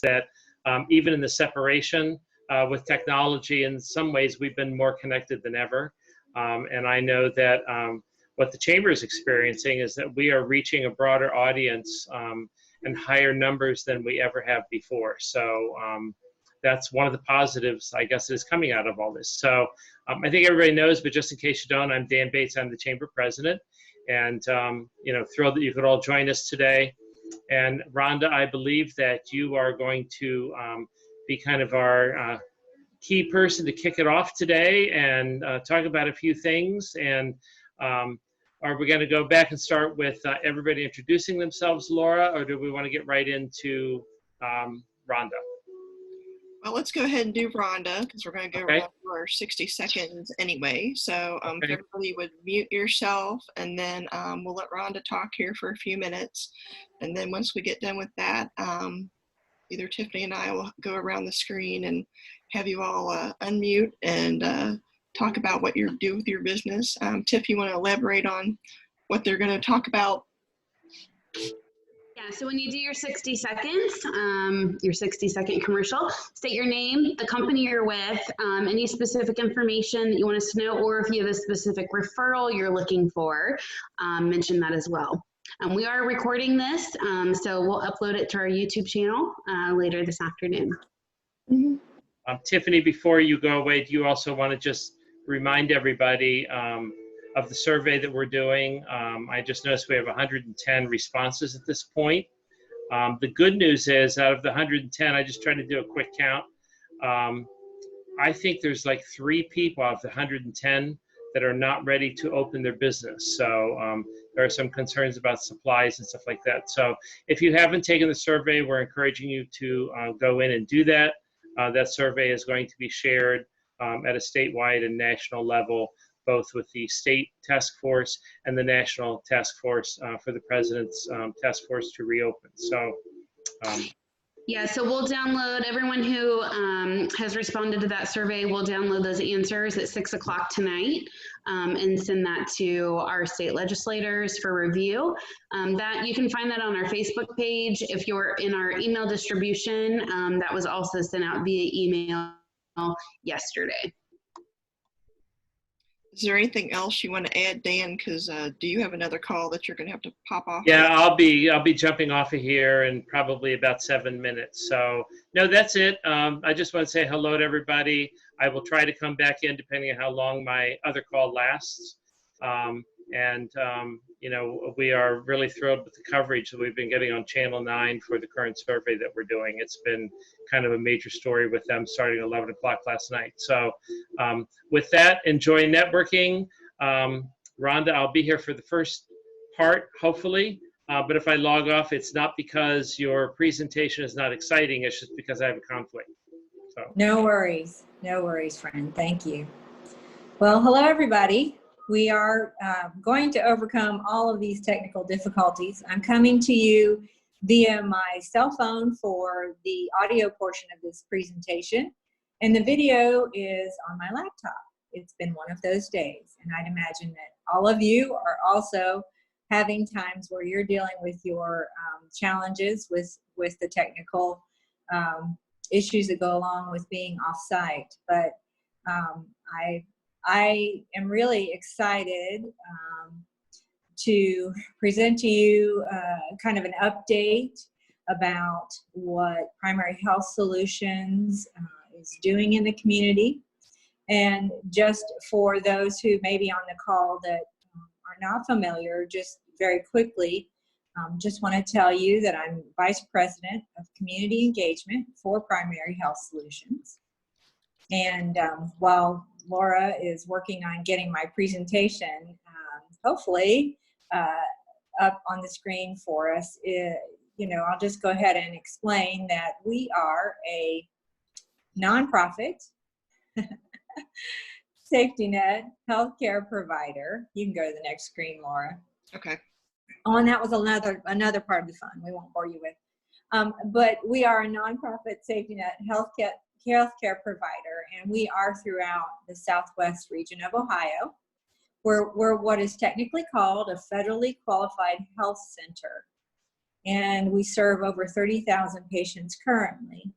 that even in the separation with technology, in some ways we've been more connected than ever. And I know that what the Chamber is experiencing is that we are reaching a broader audience and higher numbers than we ever have before. So that's one of the positives, I guess, that is coming out of all this. So I think everybody knows, but just in case you don't, I'm Dan Bates. I'm the Chamber President. And, you know, thrilled that you could all join us today. And Rhonda, I believe that you are going to be kind of our key person to kick it off today and talk about a few things. And are we going to go back and start with everybody introducing themselves, Laura, or do we want to get right into Rhonda? Well, let's go ahead and do Rhonda, because we're going to go around for 60 seconds anyway. So if everybody would mute yourself, and then we'll let Rhonda talk here for a few minutes. And then once we get done with that, either Tiffany and I will go around the screen and have you all unmute and talk about what you do with your business. Tiff, you want to elaborate on what they're going to talk about? Yeah, so when you do your 60 seconds, your 60-second commercial, state your name, the company you're with, any specific information that you want us to know, or if you have a specific referral you're looking for, mention that as well. We are recording this, so we'll upload it to our YouTube channel later this afternoon. Mm-hmm. Tiffany, before you go away, do you also want to just remind everybody of the survey that we're doing? I just noticed we have 110 responses at this point. The good news is, out of the 110, I just tried to do a quick count. I think there's like 3 people out of the 110 that are not ready to open their business. So there are some concerns about supplies and stuff like that. So if you haven't taken the survey, we're encouraging you to go in and do that. That survey is going to be shared at a statewide and national level, both with the state task force and the national task force for the president's task force to reopen. So, yeah, so we'll download, everyone who has responded to that survey, we'll download those answers at 6 o'clock tonight and send that to our state legislators for review. That you can find that on our Facebook page. If you're in our email distribution, that was also sent out via email yesterday. Is there anything else you want to add, Dan? Because do you have another call that you're going to have to pop off? Yeah, I'll be jumping off of here in probably about 7 minutes. So no, that's it. I just want to say hello to everybody. I will try to come back in depending on how long my other call lasts. You know, we are really thrilled with the coverage that we've been getting on Channel 9 for the current survey that we're doing. It's been kind of a major story with them starting at 11 o'clock last night. So with that, enjoy networking. Rhonda, I'll be here for the first part, hopefully. But if I log off, it's not because your presentation is not exciting. It's just because I have a conflict. So. No worries, friend. Thank you. Well, hello, everybody. We are going to overcome all of these technical difficulties. I'm coming to you via my cell phone for the audio portion of this presentation, and the video is on my laptop. It's been one of those days, and I'd imagine that all of you are also having times where you're dealing with your challenges with the technical issues that go along with being off-site. But I am really excited to present to you kind of an update about what Primary Health Solutions is doing in the community. And just for those who may be on the call that are not familiar, just very quickly, just want to tell you that I'm Vice President of Community Engagement for Primary Health Solutions. And while Laura is working on getting my presentation, hopefully up on the screen for us, you know, I'll just go ahead and explain that we are a nonprofit safety net healthcare provider. You can go to the next screen, Laura. Okay. Oh, and that was another part of the fun we won't bore you with. But we are a nonprofit safety net healthcare provider, and we are throughout the Southwest region of Ohio. We're what is technically called a federally qualified health center. and we serve over 30,000 patients currently.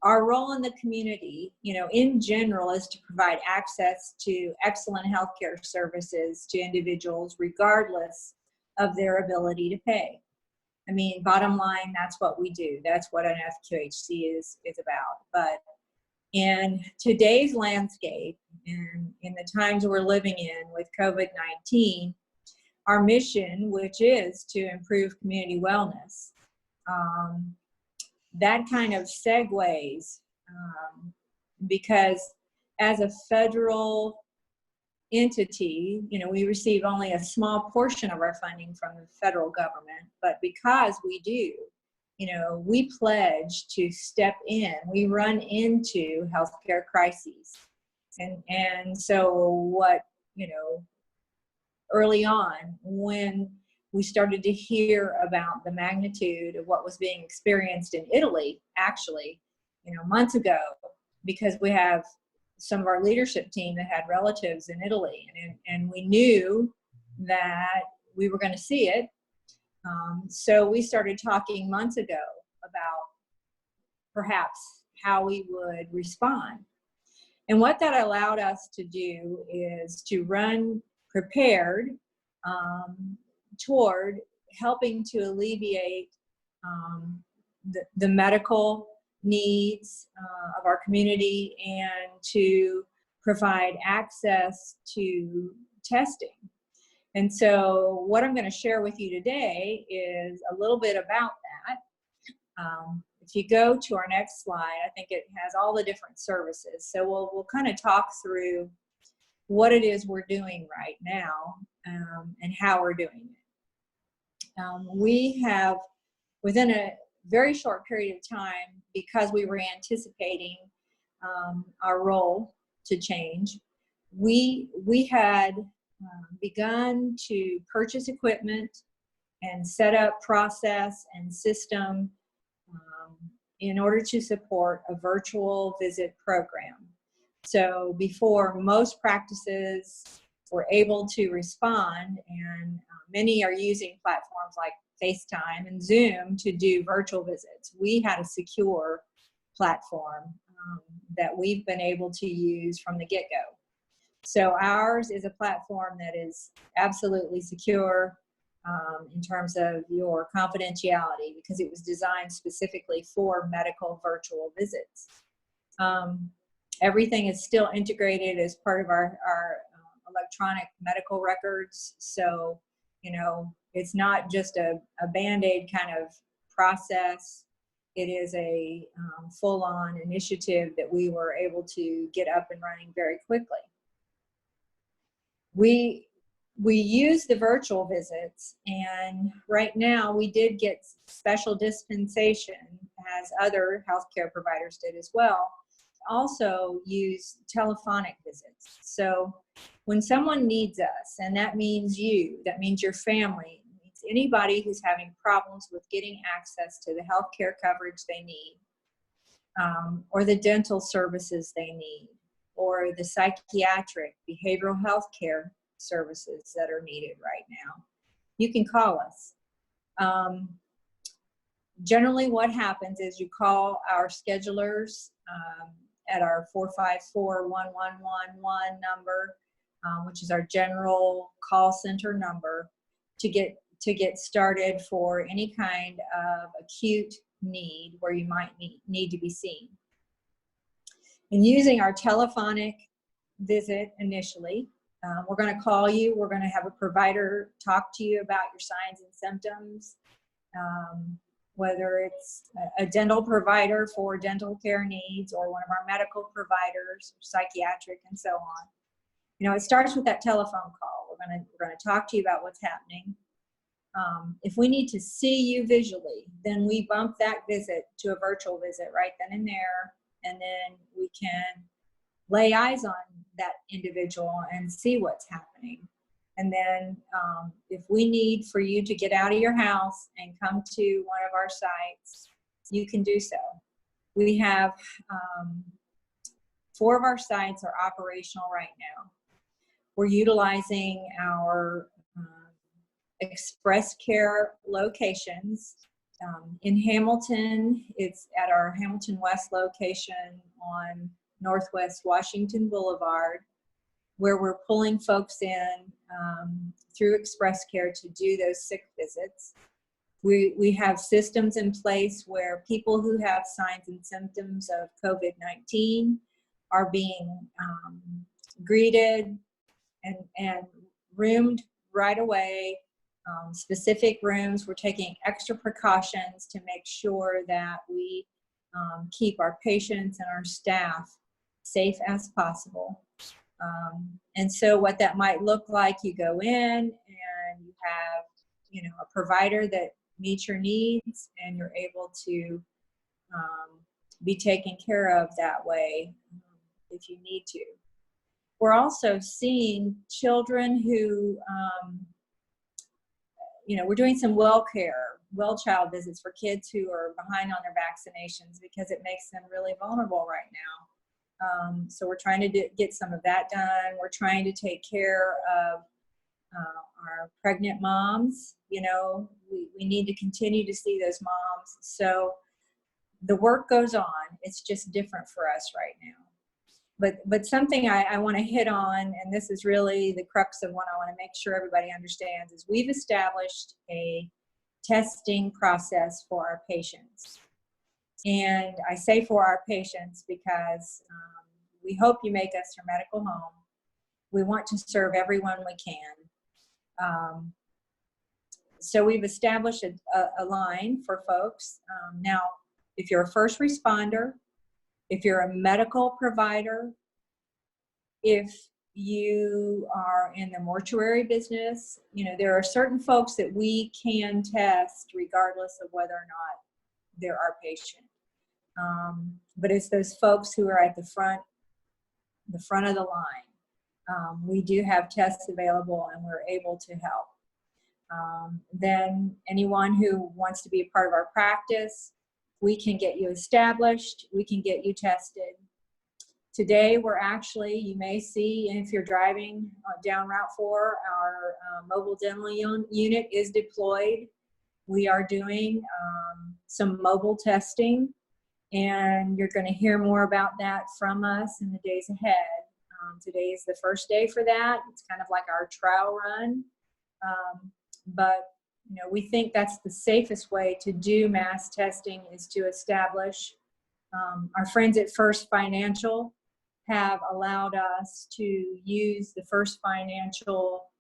Our role in the community, in general, is to provide access to excellent healthcare services to individuals regardless of their ability to pay. I mean, bottom line, that's what we do. That's what an FQHC is about. But in today's landscape and in the times we're living in with COVID-19, our mission, which is to improve community wellness, that kind of segues because as a federal entity, we receive only a small portion of our funding from the federal government, but because we do, we pledge to step in. We run into healthcare crises. And so early on, when we started to hear about the magnitude of what was being experienced in Italy, actually, months ago, because we have some of our leadership team that had relatives in Italy, and we knew that we were going to see it. So we started talking months ago about perhaps how we would respond. And what that allowed us to do is to run prepared toward helping to alleviate the medical needs of our community and to provide access to testing. And so what I'm going to share with you today is a little bit about that. If you go to our next slide, I think it has all the different services. So we'll kind of talk through what it is we're doing right now and how we're doing it. We have, within a very short period of time, because we were anticipating our role to change, we had begun to purchase equipment and set up process and system in order to support a virtual visit program. So before, most practices were able to respond, and many are using platforms like FaceTime and Zoom to do virtual visits. We had a secure platform that we've been able to use from the get-go. So ours is a platform that is absolutely secure in terms of your confidentiality, because it was designed specifically for medical virtual visits. Everything is still integrated as part of our electronic medical records. So, it's not just a Band-Aid kind of process. It is a full-on initiative that we were able to get up and running very quickly. We use the virtual visits, and right now we did get special dispensation, as other healthcare providers did as well, also use telephonic visits. So when someone needs us, and that means you, that means your family, it means anybody who's having problems with getting access to the healthcare coverage they need, or the dental services they need, or the psychiatric behavioral health care services that are needed right now, you can call us. Generally what happens is you call our schedulers at our 454-1111 number, which is our general call center number, to get started for any kind of acute need where you might need to be seen. And using our telephonic visit initially, we're going to call you. We're going to have a provider talk to you about your signs and symptoms, whether it's a dental provider for dental care needs or one of our medical providers, psychiatric, and so on. It starts with that telephone call. We're going to talk to you about what's happening. If we need to see you visually, then we bump that visit to a virtual visit right then and there, and then we can lay eyes on that individual and see what's happening. And then if we need for you to get out of your house and come to one of our sites, you can do so. We have 4 of our sites are operational right now. We're utilizing our Express Care locations. In Hamilton, it's at our Hamilton West location on Northwest Washington Boulevard, where we're pulling folks in through Express Care to do those sick visits. We have systems in place where people who have signs and symptoms of COVID-19 are being greeted and roomed right away. Specific rooms. We're taking extra precautions to make sure that we keep our patients and our staff safe as possible. And so what that might look like, you go in and you have, you know, a provider that meets your needs, and you're able to be taken care of that way if you need to. We're also seeing children who, you know, we're doing some well child visits for kids who are behind on their vaccinations because it makes them really vulnerable right now. So we're trying to get some of that done. We're trying to take care of our pregnant moms. You know, we need to continue to see those moms. So the work goes on. It's just different for us right now. But something I want to hit on, and this is really the crux of what I want to make sure everybody understands, is we've established a testing process for our patients. And I say for our patients because we hope you make us your medical home. We want to serve everyone we can. So we've established a line for folks. Now, if you're a first responder, if you're a medical provider, if you are in the mortuary business, you know, there are certain folks that we can test regardless of whether or not they're our patient. But it's those folks who are at the front of the line. We do have tests available and we're able to help. Then anyone who wants to be a part of our practice, we can get you established, we can get you tested. Today, we're actually, you may see, if you're driving down Route 4, our mobile dental unit is deployed. We are doing some mobile testing, and you're going to hear more about that from us in the days ahead. Today is the first day for that. It's kind of like our trial run. But you know, we think that's the safest way to do mass testing is to establish. Our friends at First Financial have allowed us to use the First Financial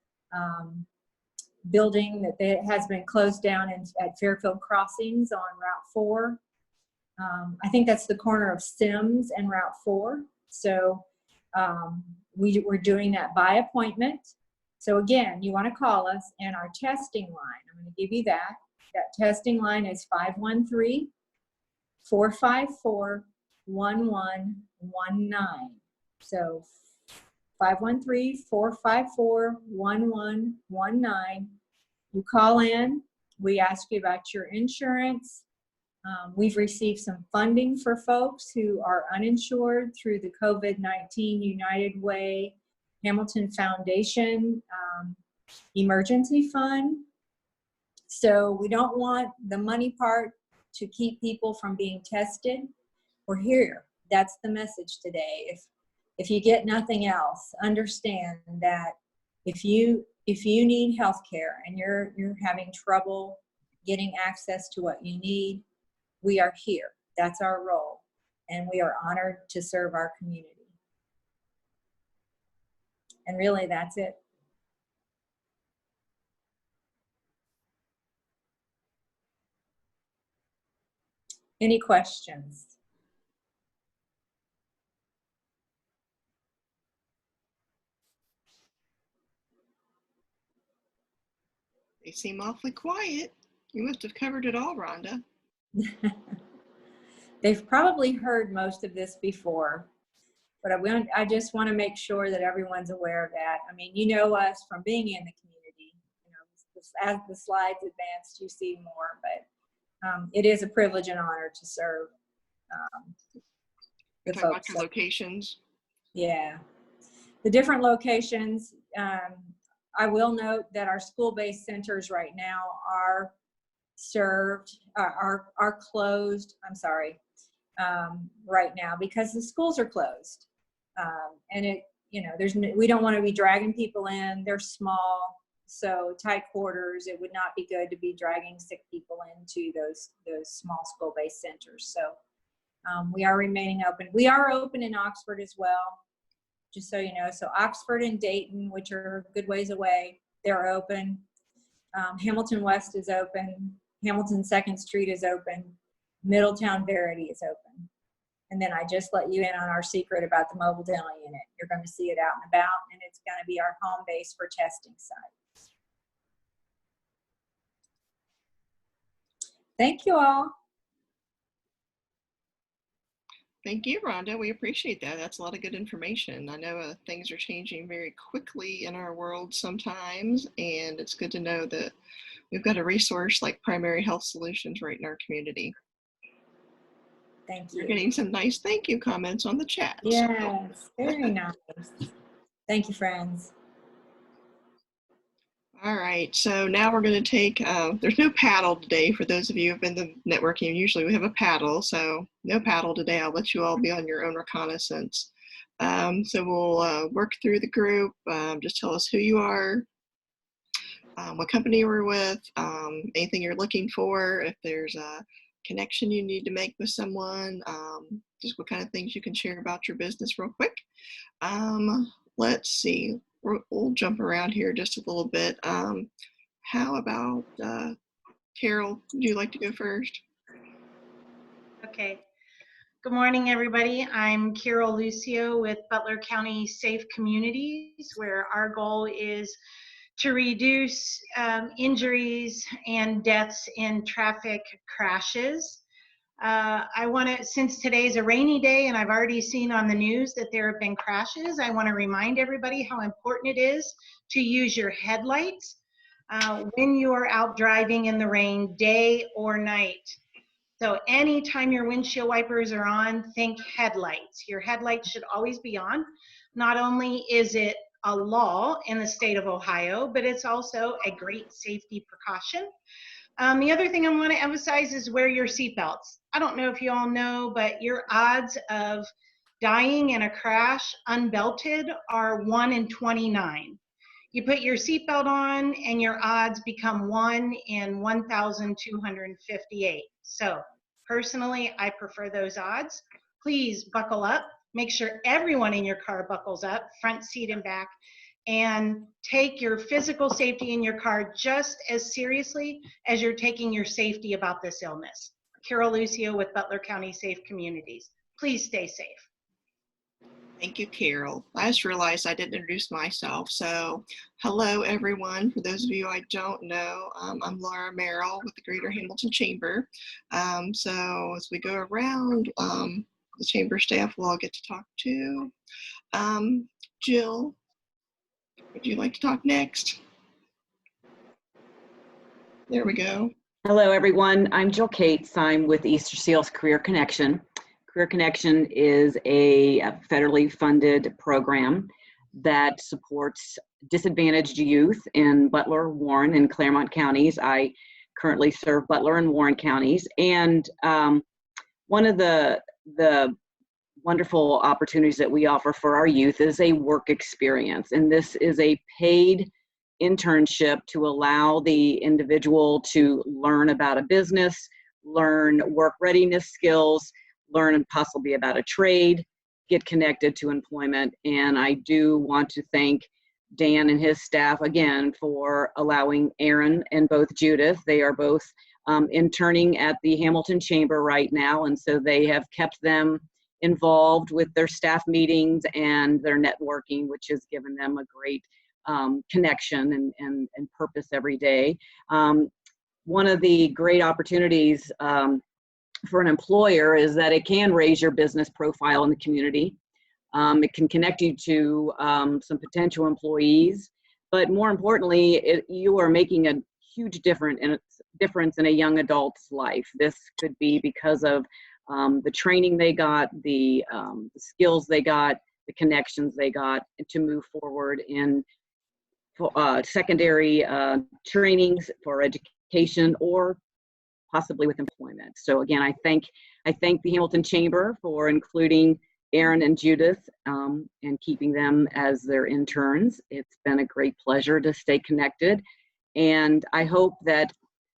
building that has been closed down at Fairfield Crossings on Route 4. I think that's the corner of Sims and Route 4. So we're doing that by appointment. So again, you want to call us, and our testing line, I'm going to give you that. That testing line is 513-454-1119. So 513-454-1119. You call in, we ask you about your insurance. We've received some funding for folks who are uninsured through the COVID-19 United Way Hamilton Foundation emergency fund. So we don't want the money part to keep people from being tested. We're here. That's the message today. If you get nothing else, understand that if you need health care and you're having trouble getting access to what you need, we are here. That's our role. And we are honored to serve our community. And really, that's it. Any questions? They seem awfully quiet. You must have covered it all, Rhonda. They've probably heard most of this before, but I just want to make sure that everyone's aware of that. I mean, you know us from being in the community. You know, as the slides advance, you see more, but it is a privilege and honor to serve the Talk folks. about your locations. Yeah, the different locations. I will note that our school-based centers right now are served, are closed, I'm sorry, right now because the schools are closed. And it, you know, we don't want to be dragging people in. They're small, so tight quarters. It would not be good to be dragging sick people into those small school-based centers. So we are remaining open. We are open in Oxford as well, just so you know. So Oxford and Dayton, which are a good ways away, they're open. Hamilton West is open. Hamilton 2nd Street is open. Middletown Verity is open. And then I just let you in on our secret about the mobile dental unit. You're going to see it out and about, and it's going to be our home base for testing sites. Thank you all. Thank you, Rhonda. We appreciate that. That's a lot of good information. I know things are changing very quickly in our world sometimes, and it's good to know that we've got a resource like Primary Health Solutions right in our community. Thank you. You're getting some nice thank you comments on the chat. Yes, very nice. Thank you, friends. All right, so now we're going to take, there's no paddle today for those of you who have been to networking. Usually we have a paddle, so no paddle today. I'll let you all be on your own reconnaissance. So we'll work through the group. Just tell us who you are, what company we're with, anything you're looking for, if there's a connection you need to make with someone, just what kind of things you can share about your business real quick. Let's see. We'll jump around here just a little bit. How about Carol? Would you like to go first? Okay. Good morning, everybody. I'm Carol Lucio with Butler County Safe Communities, where our goal is to reduce injuries and deaths in traffic crashes. I want to, since today's a rainy day and I've already seen on the news that there have been crashes, I want to remind everybody how important it is to use your headlights when you are out driving in the rain, day or night. So anytime your windshield wipers are on, think headlights. Your headlights should always be on. Not only is it a law in the state of Ohio, but it's also a great safety precaution. The other thing I want to emphasize is wear your seatbelts. I don't know if you all know, but your odds of dying in a crash unbelted are 1 in 29. You put your seatbelt on and your odds become 1 in 1,258. So personally, I prefer those odds. Please buckle up. Make sure everyone in your car buckles up, front seat and back, and take your physical safety in your car just as seriously as you're taking your safety about this illness. Carol Lucio with Butler County Safe Communities. Please stay safe. Thank you, Carol. I just realized I didn't introduce myself. So hello, everyone. For those of you I don't know, I'm Laura Merrill with the Greater Hamilton Chamber. So as we go around, the chamber staff will all get to talk to. Jill, would you like to talk next? There we go. Hello, everyone. I'm Jill Cates. I'm with Easter Seals Career Connection. Career Connection is a federally funded program that supports disadvantaged youth in Butler, Warren, and Claremont counties. I currently serve Butler and Warren counties. And one of the wonderful opportunities that we offer for our youth is a work experience. And this is a paid internship to allow the individual to learn about a business, learn work readiness skills, learn possibly about a trade, get connected to employment. And I do want to thank Dan and his staff again for allowing Aaron and both Judith. They are both interning at the Hamilton Chamber right now. And so they have kept them involved with their staff meetings and their networking, which has given them a great connection and purpose every day. One of the great opportunities for an employer is that it can raise your business profile in the community. It can connect you to some potential employees, but more importantly, you are making a huge difference in a young adult's life. This could be because of the training they got, the skills they got, the connections they got to move forward in secondary trainings for education or possibly with employment. So again, I thank the Hamilton Chamber for including Aaron and Judith and keeping them as their interns. It's been a great pleasure to stay connected. And I hope that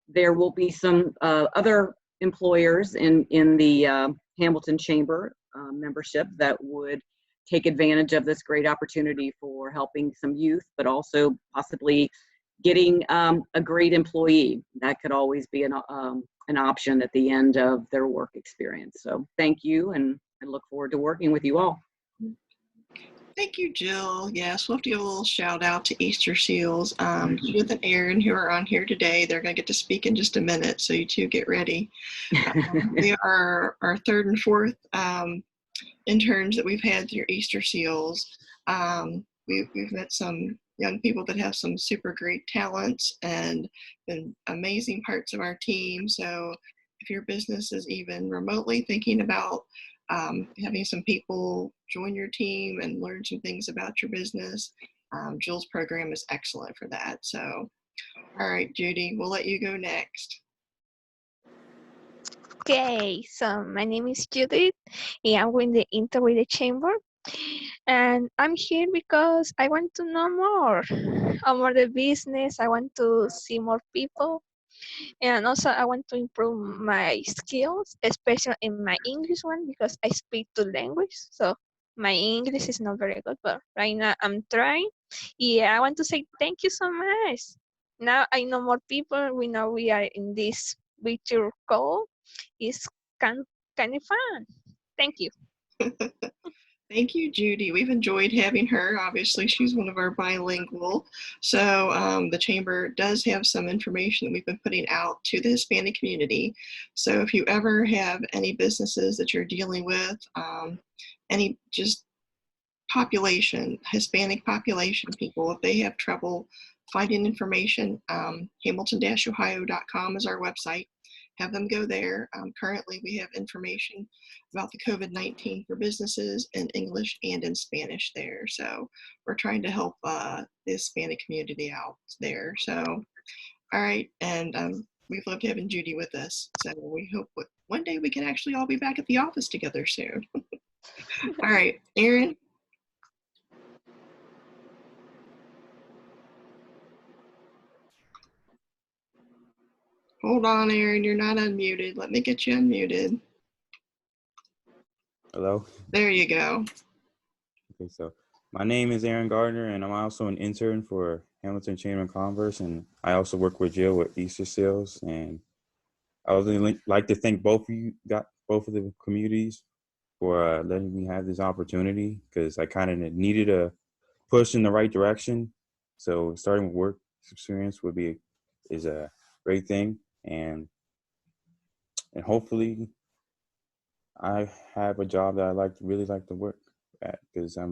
there will be some other employers in the Hamilton Chamber membership that would take advantage of this great opportunity for helping some youth, but also possibly getting a great employee. That could always be an option at the end of their work experience. So thank you, and I look forward to working with you all. Thank you, Jill. Yes, we'll have to give a little shout out to Easter Seals. Judith and Aaron, who are on here today, they're going to get to speak in just a minute, so you two get ready. They are our third and fourth interns that we've had through Easter Seals. We've met some young people that have some super great talents and been amazing parts of our team. So if your business is even remotely thinking about having some people join your team and learn some things about your business, Jill's program is excellent for that. So, all right, Judy, we'll let you go next. Okay, so my name is Judith, and I'm with the Integrated Chamber, and I'm here because I want to know more about the business. I want to see more people, and also I want to improve my skills, especially in my English one, because I speak two languages. So my English is not very good, but right now I'm trying. Yeah, I want to say thank you so much. Now I know more people. We know we are in this virtual call. It's kind of fun. Thank you. Thank you, Judy. We've enjoyed having her. Obviously, she's one of our bilingual. So the Chamber does have some information that we've been putting out to the Hispanic community. So if you ever have any businesses that you're dealing with, any just population, Hispanic population people, if they have trouble finding information, hamilton-ohio.com is our website. Have them go there. Currently, we have information about the COVID-19 for businesses in English and in Spanish there. So we're trying to help the Hispanic community out there. So, all right. And we've loved having Judy with us. So we hope one day we can actually all be back at the office together soon. All right, Aaron. Hold on, Aaron, you're not unmuted. Let me get you unmuted. Hello. There you go. Okay, so my name is Aaron Gardner, and I'm also an intern for Hamilton Chamber of Commerce, and I also work with Jill with Easter Seals. And I would like to thank both of the communities for letting me have this opportunity, because I kind of needed a push in the right direction. So starting with work experience is a great thing, and hopefully I have a job that I really like to work at, because I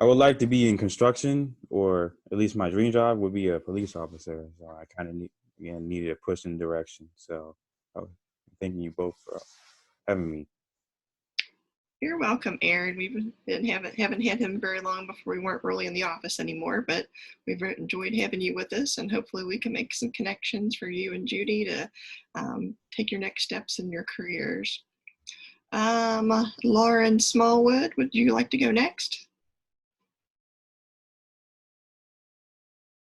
would like to be in construction, or at least my dream job would be a police officer. So I kind of needed a push in direction. So thank you both for having me. You're welcome, Aaron. Haven't had him very long before we weren't really in the office anymore, but we've enjoyed having you with us, and hopefully we can make some connections for you and Judy to take your next steps in your careers. Lauren Smallwood, would you like to go next?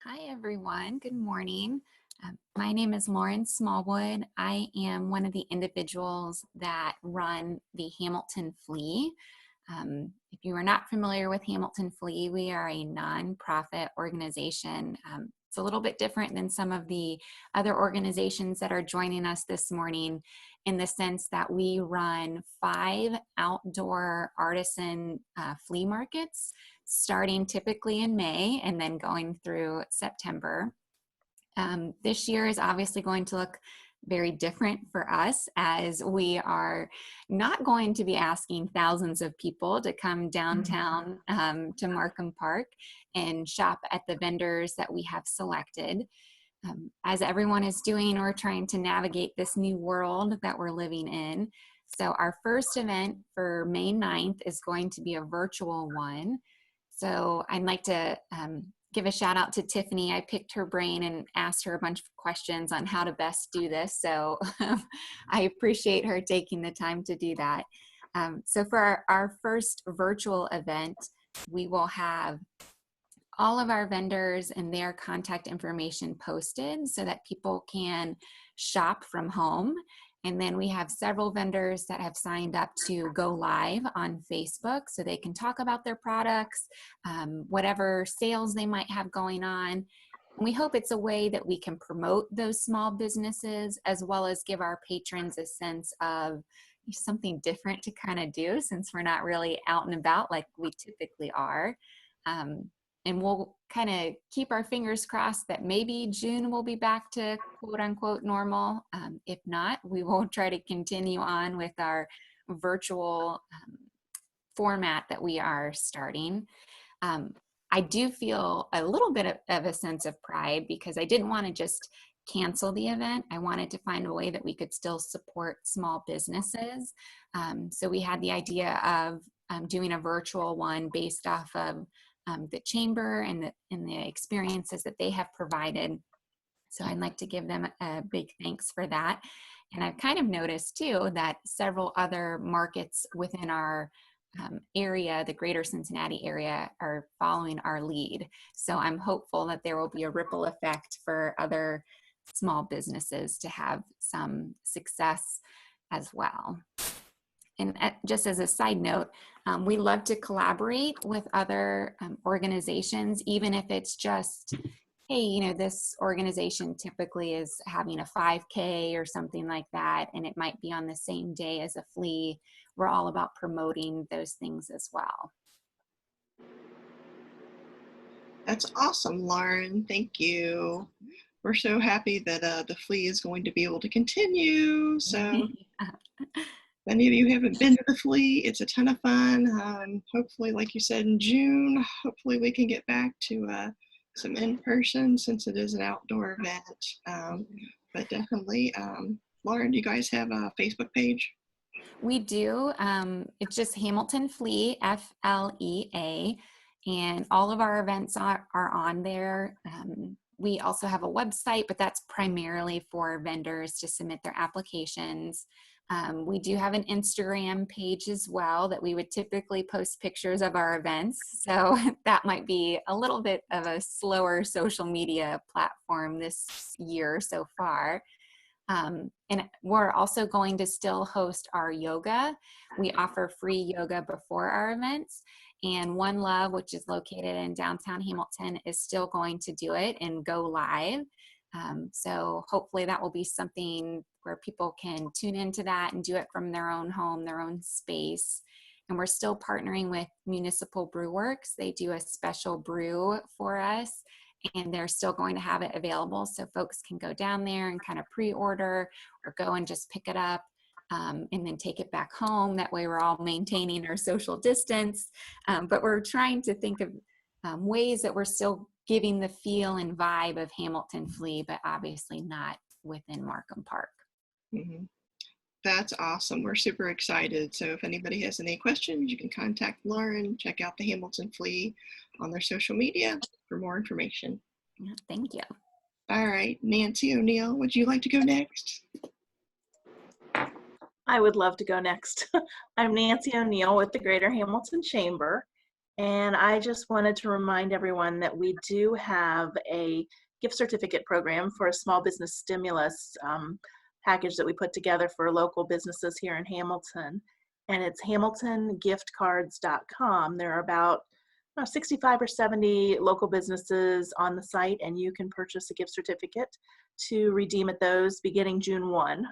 Hi, everyone. Good morning. My name is Lauren Smallwood. I am one of the individuals that run the Hamilton Flea. If you are not familiar with Hamilton Flea, we are a nonprofit organization. It's a little bit different than some of the other organizations that are joining us this morning, in the sense that we run 5 outdoor artisan flea markets, starting typically in May and then going through September. This year is obviously going to look very different for us, as we are not going to be asking thousands of people to come downtown to Markham Park and shop at the vendors that we have selected. As everyone is doing, we're trying to navigate this new world that we're living in. So our first event for May 9th is going to be a virtual one. So I'd like to give a shout out to Tiffany. I picked her brain and asked her a bunch of questions on how to best do this. So I appreciate her taking the time to do that. So for our first virtual event, we will have all of our vendors and their contact information posted so that people can shop from home. And then we have several vendors that have signed up to go live on Facebook so they can talk about their products, whatever sales they might have going on. And we hope it's a way that we can promote those small businesses as well as give our patrons a sense of something different to kind of do since we're not really out and about like we typically are. And we'll kind of keep our fingers crossed that maybe June will be back to quote unquote normal. If not, we will try to continue on with our virtual format that we are starting. I do feel a little bit of a sense of pride because I didn't want to just cancel the event. I wanted to find a way that we could still support small businesses. So we had the idea of doing a virtual one based off of the chamber and the experiences that they have provided. So I'd like to give them a big thanks for that. And I've kind of noticed too that several other markets within our area, the greater Cincinnati area, are following our lead. So I'm hopeful that there will be a ripple effect for other small businesses to have some success as well. And just as a side note, we love to collaborate with other organizations, even if it's just, hey, you know, this organization typically is having a 5K or something like that, and it might be on the same day as a flea. We're all about promoting those things as well. That's awesome, Lauren. Thank you. We're so happy that the flea is going to be able to continue. So if any of you haven't been to the flea, it's a ton of fun. Hopefully, like you said, in June, hopefully we can get back to some in-person since it is an outdoor event. But definitely, Lauren, do you guys have a Facebook page? We do. It's just Hamilton Flea, FLEA, and all of our events are on there. We also have a website, but that's primarily for vendors to submit their applications. We do have an Instagram page as well that we would typically post pictures of our events. So that might be a little bit of a slower social media platform this year so far. And we're also going to still host our yoga. We offer free yoga before our events. And One Love, which is located in downtown Hamilton, is still going to do it and go live. So hopefully that will be something where people can tune into that and do it from their own home, their own space. And we're still partnering with Municipal Brew Works. They do a special brew for us, and they're still going to have it available so folks can go down there and kind of pre-order or go and just pick it up and then take it back home. That way we're all maintaining our social distance. But we're trying to think of ways that we're still giving the feel and vibe of Hamilton Flea, but obviously not within Markham Park. Mm-hmm. That's awesome. We're super excited. So if anybody has any questions, you can contact Lauren, check out the Hamilton Flea on their social media for more information. Yeah, thank you. All right, Nancy O'Neill, would you like to go next? I would love to go next. I'm Nancy O'Neill with the Greater Hamilton Chamber, and I just wanted to remind everyone that we do have a gift certificate program for a small business stimulus package that we put together for local businesses here in Hamilton, and it's hamiltongiftcards.com. There are about 65 or 70 local businesses on the site, and you can purchase a gift certificate to redeem at those beginning June 1.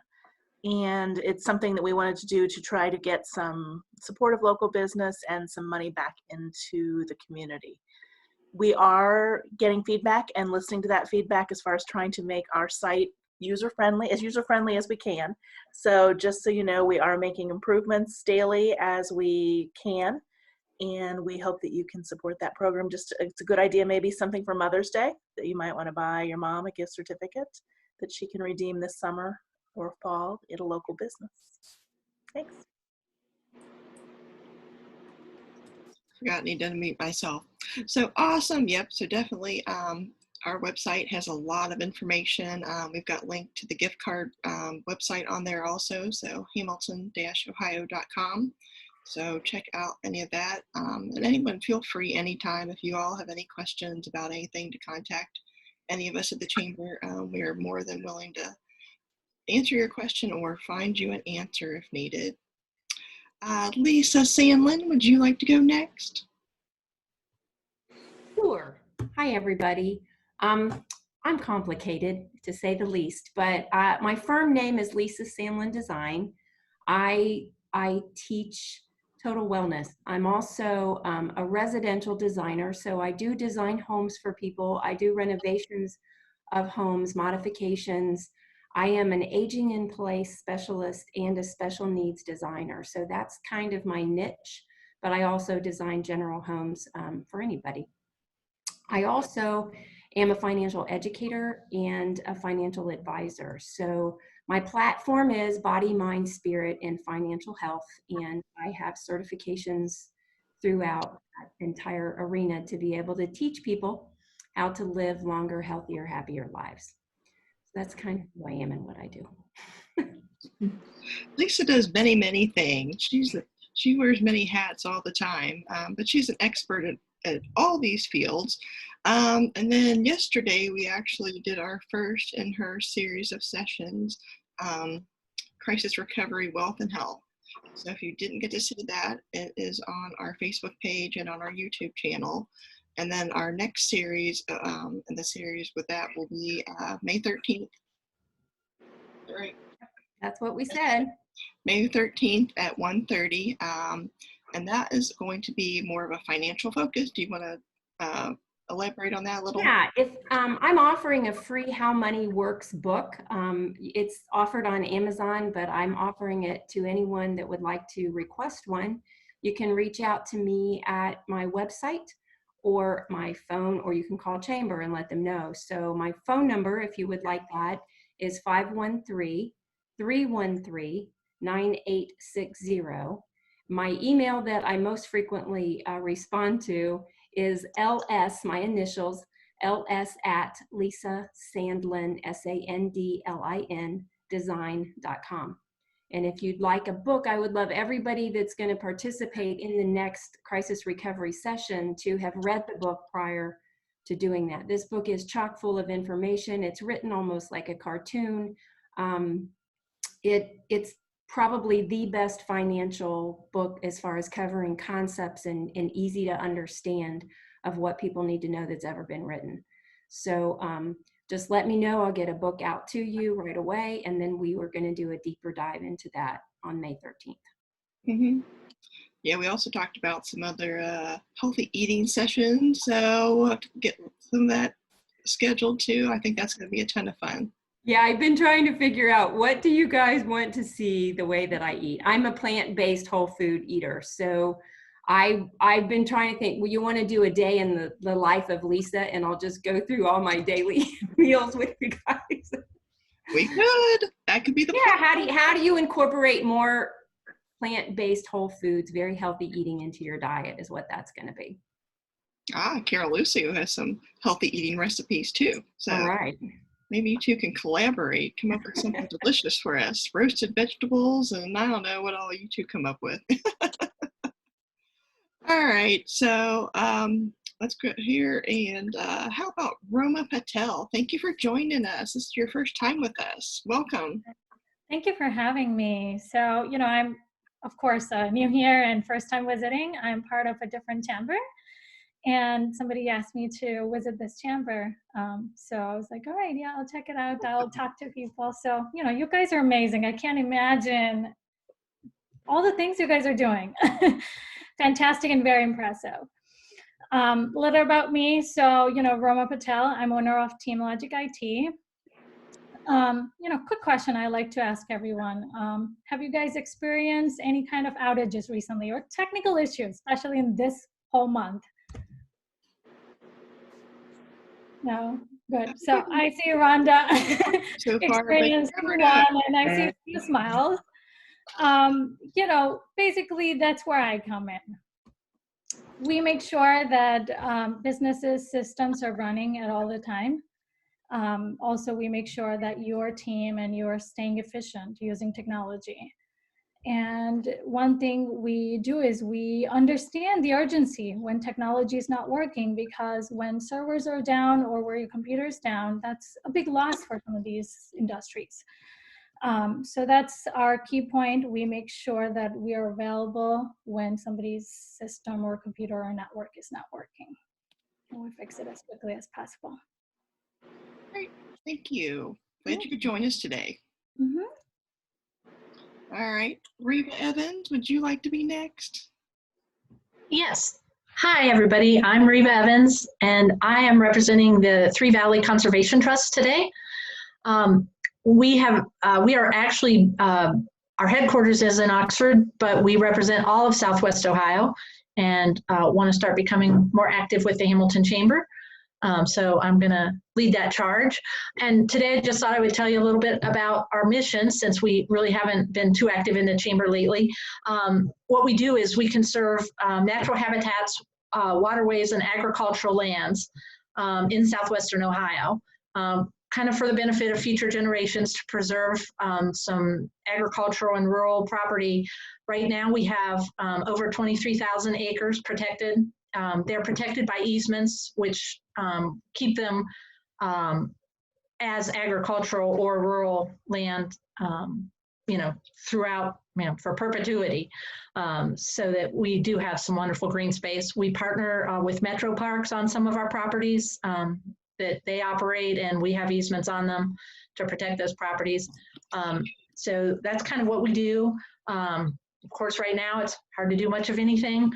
And it's something that we wanted to do to try to get some support of local business and some money back into the community. We are getting feedback and listening to that feedback as far as trying to make our site user-friendly as we can. So just so you know, we are making improvements daily as we can, and we hope that you can support that program. Just, it's a good idea, maybe something for Mother's Day, that you might want to buy your mom a gift certificate that she can redeem this summer or fall at a local business. Thanks. Forgot, need to unmute myself. So awesome. Yep. So definitely our website has a lot of information. We've got linked to the gift card website on there also. So hamilton-ohio.com. So check out any of that. And anyone, feel free anytime if you all have any questions about anything to contact any of us at the Chamber. We are more than willing to answer your question or find you an answer if needed. Lisa Sandlin, would you like to go next? Sure. Hi, everybody. I'm complicated, to say the least, but my firm name is Lisa Sandlin Design. I teach total wellness. I'm also a residential designer, so I do design homes for people. I do renovations of homes, modifications. I am an aging in place specialist and a special needs designer. So that's kind of my niche, but I also design general homes for anybody. I also am a financial educator and a financial advisor. So my platform is Body, Mind, Spirit, and Financial Health. And I have certifications throughout that entire arena to be able to teach people how to live longer, healthier, happier lives. That's kind of who I am and what I do. Lisa does many, many things. She wears many hats all the time, but she's an expert at all these fields. And then yesterday we actually did our first in her series of sessions, Crisis Recovery, Wealth and Health. So if you didn't get to see that, it is on our Facebook page and on our YouTube channel. And then our next series, and the series with that will be May 13th. All right. That's what we said. May 13th at 1:30. And that is going to be more of a financial focus. Do you want to elaborate on that a little? Yeah, I'm offering a free How Money Works book. It's offered on Amazon, but I'm offering it to anyone that would like to request one. You can reach out to me at my website or my phone, or you can call Chamber and let them know. So my phone number, if you would like that, is 513-313-9860. My email that I most frequently respond to is ls, my initials, ls@lisasandlin, SANDLIN, design.com. And if you'd like a book, I would love everybody that's going to participate in the next crisis recovery session to have read the book prior to doing that. This book is chock full of information. It's written almost like a cartoon. It's probably the best financial book as far as covering concepts and easy to understand of what people need to know that's ever been written. So just let me know. I'll get a book out to you right away. And then we were going to do a deeper dive into that on May 13th. Mm-hmm. Yeah, we also talked about some other healthy eating sessions. So we'll have to get some of that scheduled too. I think that's going to be a ton of fun. Yeah, I've been trying to figure out, what do you guys want to see the way that I eat? I'm a plant-based whole food eater. So I've been trying to think, well, you want to do a day in the life of Lisa, and I'll just go through all my daily meals with you guys. We could. That could be the plan. How do you incorporate more plant-based whole foods, very healthy eating into your diet is what that's going to be. Carol Lucio has some healthy eating recipes too. So all right. Maybe you two can collaborate, come up with something delicious for us. Roasted vegetables, and I don't know what all you two come up with. All right, so let's go here. And how about Roma Patel? Thank you for joining us. This is your first time with us. Welcome. Thank you for having me. So, you know, I'm, of course, new here and first time visiting. I'm part of a different chamber. And somebody asked me to visit this chamber. So I was like, all right, yeah, I'll check it out. I'll talk to people. So, you know, you guys are amazing. I can't imagine all the things you guys are doing. Fantastic and very impressive. A little about me. So, you know, Roma Patel, I'm owner of Team Logic IT. You know, quick question I like to ask everyone. Have you guys experienced any kind of outages recently or technical issues, especially in this whole month? No, good. So I see Rhonda so experienced one, and I see a few smiles. You know, basically that's where I come in. we make sure that businesses' systems are running at all the time. Also, we make sure that your team and you're staying efficient using technology. And one thing we do is we understand the urgency when technology is not working, because when servers are down or where your computer is down, that's a big loss for some of these industries. So that's our key point. We make sure that we are available when somebody's system or computer or network is not working. And we fix it as quickly as possible. Great, thank you. Glad you could join us today. Mm-hmm. All right, Reba Evans, would you like to be next? Yes. Hi, everybody. I'm Reba Evans, and I am representing the Three Valley Conservation Trust today. We are actually, our headquarters is in Oxford, but we represent all of Southwest Ohio and want to start becoming more active with the Hamilton Chamber. So I'm going to lead that charge. And today I just thought I would tell you a little bit about our mission, since we really haven't been too active in the chamber lately. What we do is we conserve natural habitats, waterways, and agricultural lands in southwestern Ohio, kind of for the benefit of future generations, to preserve some agricultural and rural property. Right now we have over 23,000 acres protected. They're protected by easements, which keep them as agricultural or rural land, throughout, for perpetuity. So that we do have some wonderful green space. We partner with Metro Parks on some of our properties that they operate, and we have easements on them to protect those properties. So that's kind of what we do. Of course, right now it's hard to do much of anything,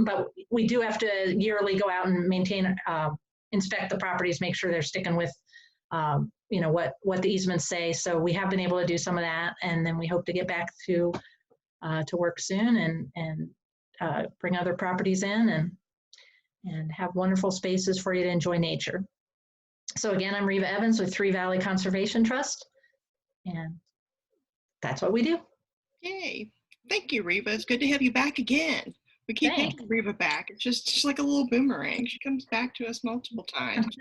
but we do have to yearly go out and maintain, inspect the properties, make sure they're sticking with, what the easements say. So we have been able to do some of that, and then we hope to get back to work soon and bring other properties in and have wonderful spaces for you to enjoy nature. So again, I'm Reba Evans with Three Valley Conservation Trust, and that's what we do. Yay. Thank you, Reba. It's good to have you back again. We keep having Reba back. It's just like a little boomerang. She comes back to us multiple times.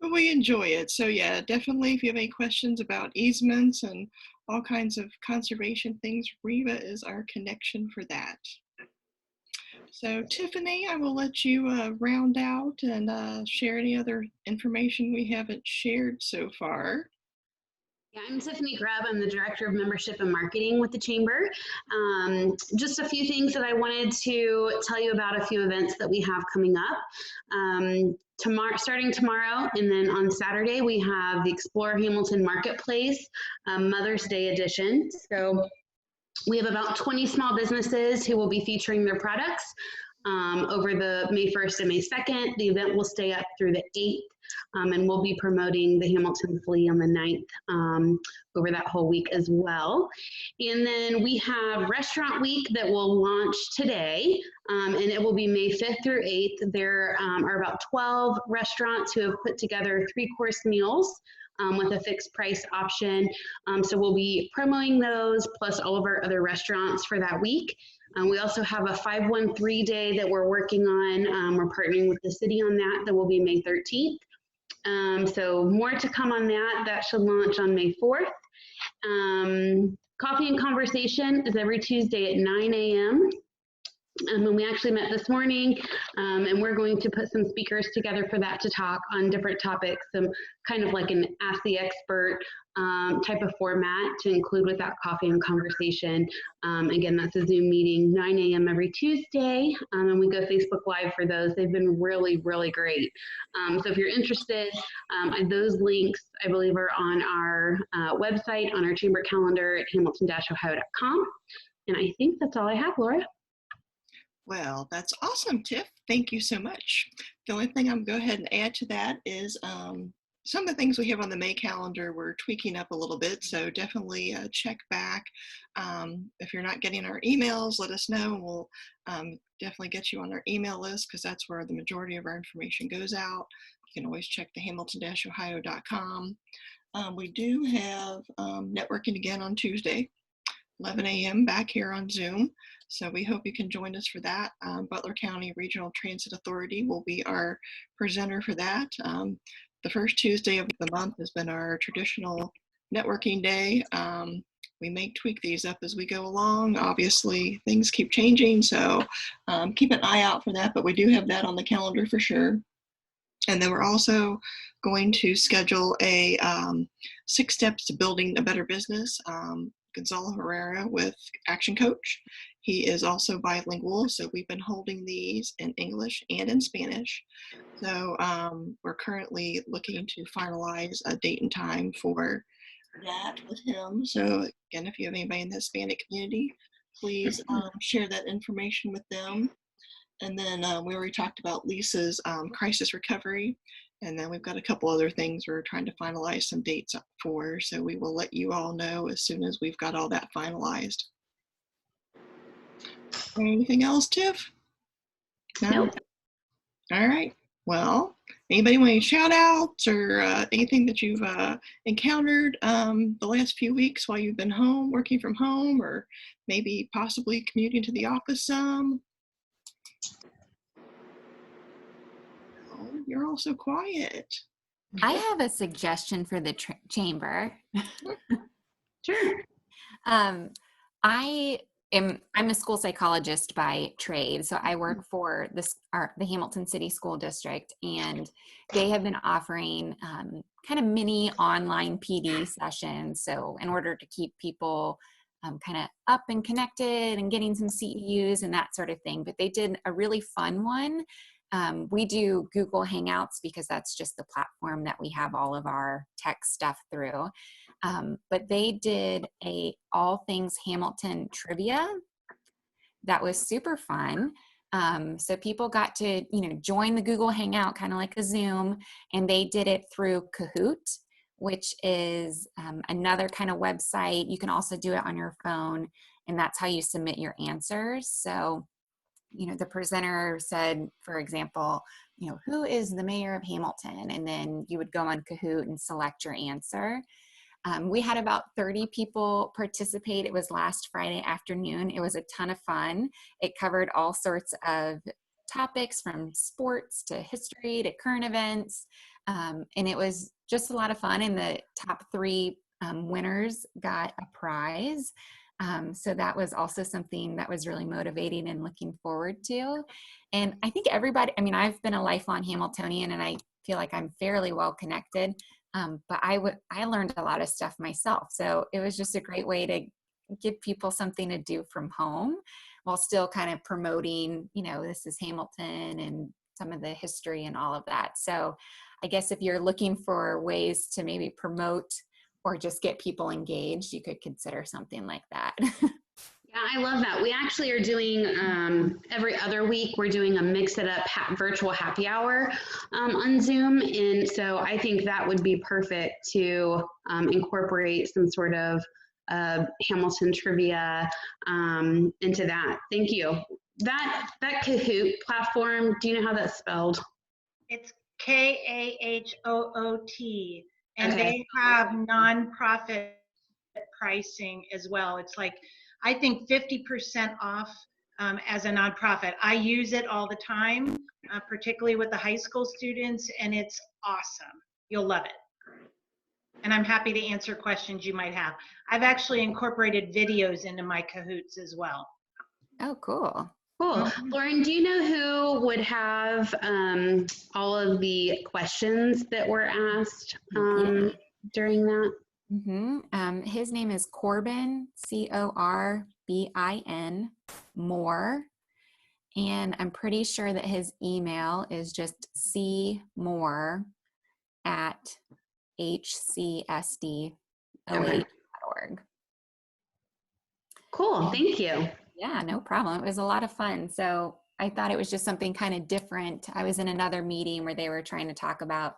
But we enjoy it. So yeah, definitely if you have any questions about easements and all kinds of conservation things, Reba is our connection for that. So Tiffany, I will let you round out and share any other information we haven't shared so far. Yeah, I'm Tiffany Grubb. I'm the Director of Membership and Marketing with the Chamber. Just a few things that I wanted to tell you about, a few events that we have coming up. Starting tomorrow, and then on Saturday, we have the Explore Hamilton Marketplace Mother's Day edition. So we have about 20 small businesses who will be featuring their products over the May 1st and May 2nd. The event will stay up through the 8th. And we'll be promoting the Hamilton Flea on the 9th over that whole week as well. And then we have Restaurant Week that will launch today, and it will be May 5th through 8th. There are about 12 restaurants who have put together 3-course meals with a fixed price option. So we'll be promoting those, plus all of our other restaurants for that week. We also have a 513 day that we're working on. We're partnering with the city on that will be May 13th. So more to come on that. That should launch on May 4th. Coffee and Conversation is every Tuesday at 9 a.m. And we actually met this morning, and we're going to put some speakers together for that to talk on different topics, some kind of like an Ask the Expert type of format to include with that Coffee and Conversation. Again, that's a Zoom meeting, 9 a.m. every Tuesday, and we go Facebook Live for those. They've been really, really great. So if you're interested, those links, I believe, are on our website, on our chamber calendar at hamilton-ohio.com. And I think that's all I have, Laura. Well, that's awesome, Tiff. Thank you so much. The only thing I'm going to go ahead and add to that is some of the things we have on the May calendar we're tweaking up a little bit, so definitely check back. If you're not getting our emails, let us know, and we'll definitely get you on our email list, because that's where the majority of our information goes out. You can always check the hamilton-ohio.com. We do have networking again on Tuesday. 11 a.m. back here on Zoom. So we hope you can join us for that. Butler County Regional Transit Authority will be our presenter for that. The first Tuesday of the month has been our traditional networking day. We may tweak these up as we go along. Obviously, things keep changing, so keep an eye out for that, but we do have that on the calendar for sure. And then we're also going to schedule a 6 steps to building a better business. Gonzalo Herrera with Action Coach. He is also bilingual, so we've been holding these in English and in Spanish. So we're currently looking to finalize a date and time for that with him. So again, if you have anybody in the Hispanic community, please share that information with them. And then we already talked about Lisa's crisis recovery. And then we've got a couple other things we're trying to finalize some dates up for. So we will let you all know as soon as we've got all that finalized. Anything else, Tiff? No? All right. Well, anybody want any shout outs or anything that you've encountered the last few weeks while you've been home, working from home, or maybe possibly commuting to the office some? Oh, you're all so quiet. I have a suggestion for the chamber. Sure. I'm a school psychologist by trade, so I work for the Hamilton City School District, and they have been offering kind of mini online PD sessions. So in order to keep people kind of up and connected and getting some CEUs and that sort of thing, but they did a really fun one. We do Google Hangouts because that's just the platform that we have all of our tech stuff through. But they did a all things Hamilton trivia that was super fun. So people got to, join the Google Hangout, kind of like a Zoom, and they did it through Kahoot, which is another kind of website. You can also do it on your phone, and that's how you submit your answers. So, the presenter said, for example, who is the mayor of Hamilton? And then you would go on Kahoot and select your answer. We had about 30 people participate. It was last Friday afternoon. It was a ton of fun. It covered all sorts of topics from sports to history to current events. And it was just a lot of fun. And the top 3 winners got a prize. So that was also something that was really motivating and looking forward to. And I think everybody, I've been a lifelong Hamiltonian and I feel like I'm fairly well connected. But I learned a lot of stuff myself. So it was just a great way to give people something to do from home while still kind of promoting, this is Hamilton and some of the history and all of that. So I guess if you're looking for ways to maybe promote or just get people engaged, you could consider something like that. Yeah, I love that. We actually are doing every other week, we're doing a Mix It Up virtual happy hour on Zoom. And so I think that would be perfect to incorporate some sort of Hamilton trivia into that. Thank you. That Kahoot platform, do you know how that's spelled? It's Kahoot. And okay. They have nonprofit pricing as well. It's like, I think 50% off as a nonprofit. I use it all the time, particularly with the high school students, and it's awesome. You'll love it. And I'm happy to answer questions you might have. I've actually incorporated videos into my Kahoots as well. Oh, cool. Cool. Lauren, do you know who would have all of the questions that were asked during that? Mm-hmm. His name is Corbin, Corbin Moore. And I'm pretty sure that his email is just cmoore@hcsd.org. Cool. Thank you. Yeah, no problem. It was a lot of fun. So I thought it was just something kind of different. I was in another meeting where they were trying to talk about,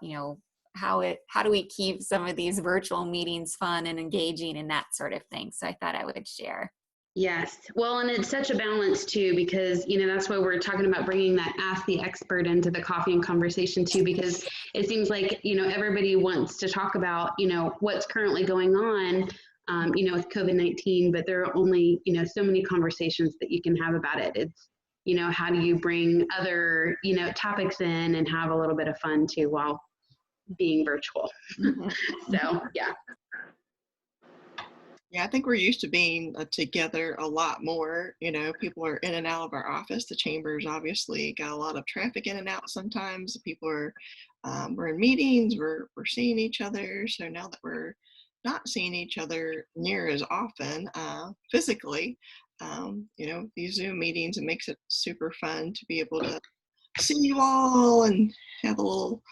how do we keep some of these virtual meetings fun and engaging and that sort of thing. So I thought I would share. Yes. Well, and it's such a balance too, because, that's why we're talking about bringing that Ask the Expert into the coffee and conversation too, because it seems like, everybody wants to talk about, what's currently going on. you know, with COVID-19, but there are only, you know, so many conversations that you can have about it. It's, you know, how do you bring other, you know, topics in and have a little bit of fun too while being virtual. So, yeah. Yeah, I think we're used to being together a lot more. You know, people are in and out of our office. The chambers obviously got a lot of traffic in and out sometimes. People are, we're in meetings, we're seeing each other. So now that we're not seeing each other near as often physically, you know, these Zoom meetings, it makes it super fun to be able to see you all and have a little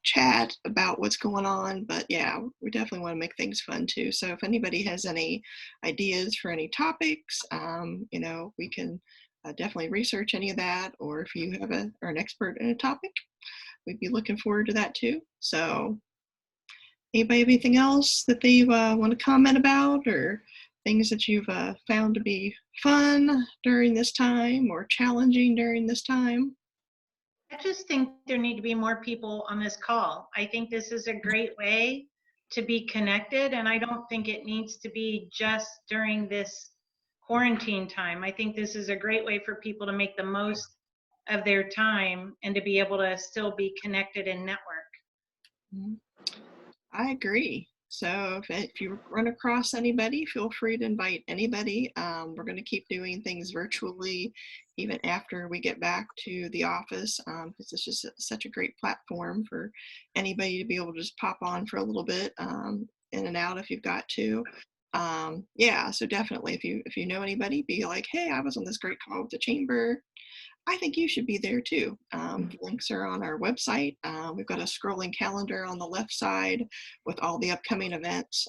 chat about what's going on. But yeah, we definitely want to make things fun too. So if anybody has any ideas for any topics, you know, we can definitely research any of that. Or if you have are an expert in a topic, we'd be looking forward to that too. So anybody have anything else that they want to comment about, or things that you've found to be fun during this time or challenging during this time? I just think there need to be more people on this call. I think this is a great way to be connected, and I don't think it needs to be just during this quarantine time. I think this is a great way for people to make the most of their time and to be able to still be connected and network. I agree. So if you run across anybody, feel free to invite anybody. We're going to keep doing things virtually even after we get back to the office, because it's just such a great platform for anybody to be able to just pop on for a little bit, in and out if you've got to. Yeah, so definitely if you know anybody, be like, hey, I was on this great call with the chamber. I think you should be there too. The links are on our website. We've got a scrolling calendar on the left side with all the upcoming events.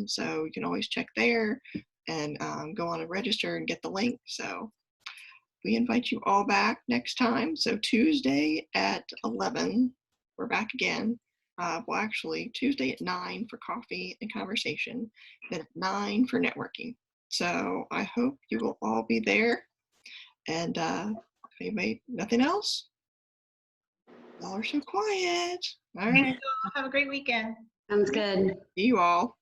So you can always check there and go on and register and get the link. So we invite you all back next time. So Tuesday at 11, we're back again. Well, actually Tuesday at 9 for coffee and conversation, then at 9 for networking. So I hope you will all be there. And anybody, nothing else? Y'all are so quiet. All right. Have a great weekend. Sounds good. See you all.